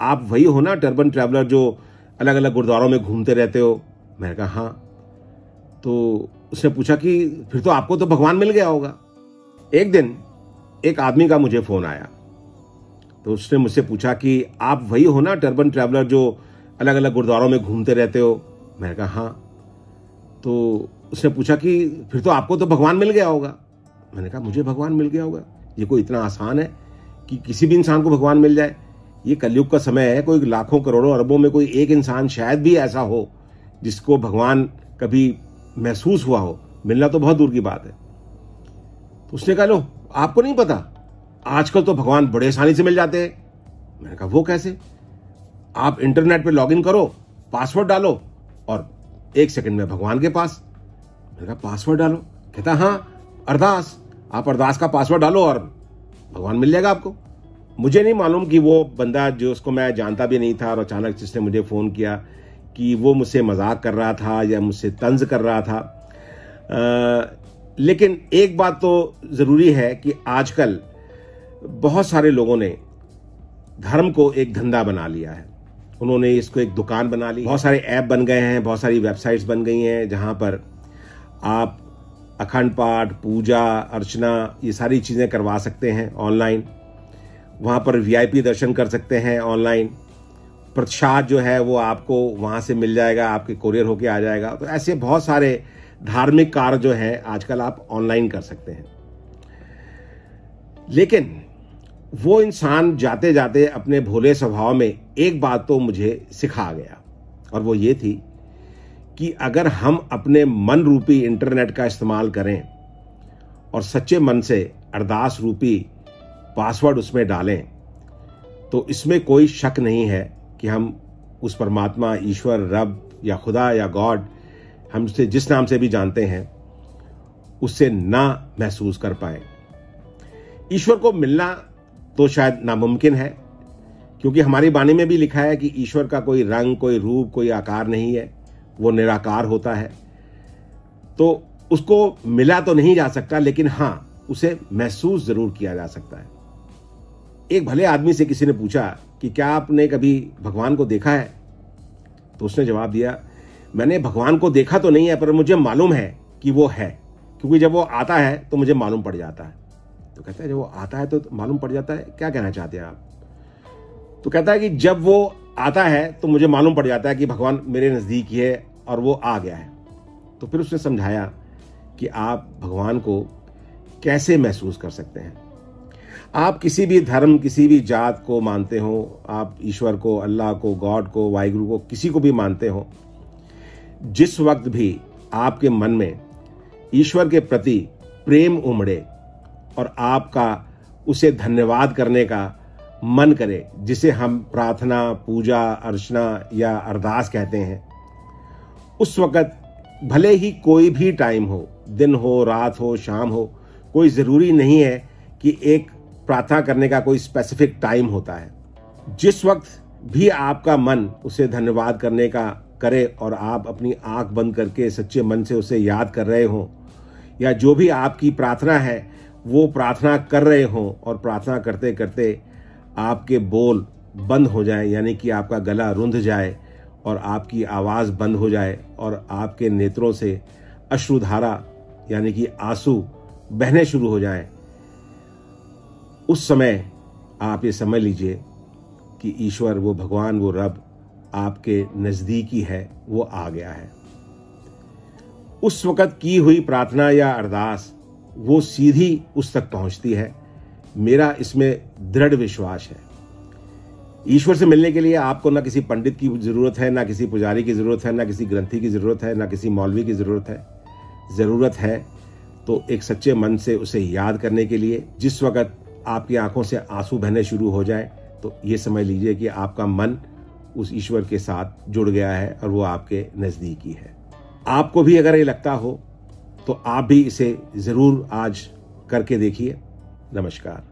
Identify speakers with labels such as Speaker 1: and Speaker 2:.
Speaker 1: आप वही हो ना टर्बन ट्रैवलर जो अलग अलग गुरुद्वारों में घूमते रहते हो? मैंने कहा हाँ। तो उसने पूछा कि फिर तो आपको तो भगवान मिल गया होगा। एक दिन एक आदमी का मुझे फोन आया, तो उसने मुझसे पूछा कि आप वही हो ना टर्बन ट्रैवलर जो अलग अलग गुरुद्वारों में घूमते रहते हो? मैंने कहा हाँ। तो उसने पूछा कि फिर तो आपको तो भगवान मिल गया होगा। मैंने कहा मुझे भगवान मिल गया होगा? ये कोई इतना आसान है कि किसी भी इंसान को भगवान मिल जाए? ये कलयुग का समय है, कोई लाखों करोड़ों अरबों में कोई एक इंसान शायद भी ऐसा हो जिसको भगवान कभी महसूस हुआ हो। मिलना तो बहुत दूर की बात है। तो उसने कहा लो आपको नहीं पता, आजकल तो भगवान बड़े आसानी से मिल जाते हैं। मैंने कहा वो कैसे? आप इंटरनेट पे लॉगिन करो, पासवर्ड डालो और 1 सेकंड में भगवान के पास। मैंने कहा पासवर्ड डालो? कहता हाँ अरदास, आप अरदास का पासवर्ड डालो और भगवान मिल जाएगा आपको। मुझे नहीं मालूम कि वो बंदा जो उसको मैं जानता भी नहीं था और अचानक जिसने मुझे फोन किया कि वो मुझसे मजाक कर रहा था या मुझसे तंज कर रहा था। लेकिन एक बात तो जरूरी है कि आजकल बहुत सारे लोगों ने धर्म को एक धंधा बना लिया है। उन्होंने इसको एक दुकान बना ली। बहुत सारे ऐप बन गए हैं, बहुत सारी वेबसाइट्स बन गई हैं जहां पर आप अखंड पाठ, पूजा अर्चना ये सारी चीजें करवा सकते हैं ऑनलाइन। वहां पर वीआईपी दर्शन कर सकते हैं ऑनलाइन। प्रसाद जो है वो आपको वहां से मिल जाएगा, आपके कोरियर होके आ जाएगा। तो ऐसे बहुत सारे धार्मिक कार्य जो है आजकल आप ऑनलाइन कर सकते हैं। लेकिन वो इंसान जाते जाते अपने भोले स्वभाव में एक बात तो मुझे सिखा गया, और वो ये थी कि अगर हम अपने मन रूपी इंटरनेट का इस्तेमाल करें और सच्चे मन से अरदास रूपी पासवर्ड उसमें डालें, तो इसमें कोई शक नहीं है कि हम उस परमात्मा, ईश्वर, रब या खुदा या गॉड, हम उसे जिस नाम से भी जानते हैं, उससे ना महसूस कर पाए। ईश्वर को मिलना तो शायद नामुमकिन है, क्योंकि हमारी वाणी में भी लिखा है कि ईश्वर का कोई रंग, कोई रूप, कोई आकार नहीं है, वो निराकार होता है। तो उसको मिला तो नहीं जा सकता, लेकिन हां उसे महसूस जरूर किया जा सकता है। एक भले आदमी से किसी ने पूछा कि क्या आपने कभी भगवान को देखा है? तो उसने जवाब दिया, मैंने भगवान को देखा तो नहीं है, पर मुझे मालूम है कि वो है, क्योंकि जब वो आता है तो मुझे मालूम पड़ जाता है। तो कहता है जब वो आता है तो मालूम पड़ जाता है, क्या कहना चाहते हैं आप? तो कहता है कि जब वो आता है तो मुझे मालूम पड़ जाता है कि भगवान मेरे नजदीक ही है और वो आ गया है। तो फिर उसने समझाया कि आप भगवान को कैसे महसूस कर सकते हैं। आप किसी भी धर्म, किसी भी जात को मानते हो, आप ईश्वर को, अल्लाह को, गॉड को, वाहिगुरु को, किसी को भी मानते हो, जिस वक्त भी आपके मन में ईश्वर के प्रति प्रेम उमड़े और आपका उसे धन्यवाद करने का मन करे, जिसे हम प्रार्थना, पूजा, अर्चना या अरदास कहते हैं, उस वक्त भले ही कोई भी टाइम हो, दिन हो, रात हो, शाम हो, कोई जरूरी नहीं है कि एक प्रार्थना करने का कोई स्पेसिफिक टाइम होता है। जिस वक्त भी आपका मन उसे धन्यवाद करने का करे और आप अपनी आंख बंद करके सच्चे मन से उसे याद कर रहे हो, या जो भी आपकी प्रार्थना है वो प्रार्थना कर रहे हो और प्रार्थना करते करते आपके बोल बंद हो जाए, यानी कि आपका गला रुंध जाए और आपकी आवाज बंद हो जाए और आपके नेत्रों से अश्रुधारा यानी कि आंसू बहने शुरू हो जाएं, उस समय आप ये समझ लीजिए कि ईश्वर, वो भगवान, वो रब आपके नजदीकी है, वो आ गया है। उस वक्त की हुई प्रार्थना या अरदास वो सीधी उस तक पहुंचती है। मेरा इसमें दृढ़ विश्वास है। ईश्वर से मिलने के लिए आपको ना किसी पंडित की जरूरत है, ना किसी पुजारी की जरूरत है, ना किसी ग्रंथी की जरूरत है, ना किसी मौलवी की जरूरत है। जरूरत है तो एक सच्चे मन से उसे याद करने के लिए। जिस वक्त आपकी आंखों से आंसू बहने शुरू हो जाए तो ये समझ लीजिए कि आपका मन उस ईश्वर के साथ जुड़ गया है और वो आपके नजदीकी है। आपको भी अगर ये लगता हो तो आप भी इसे जरूर आज करके देखिए। नमस्कार।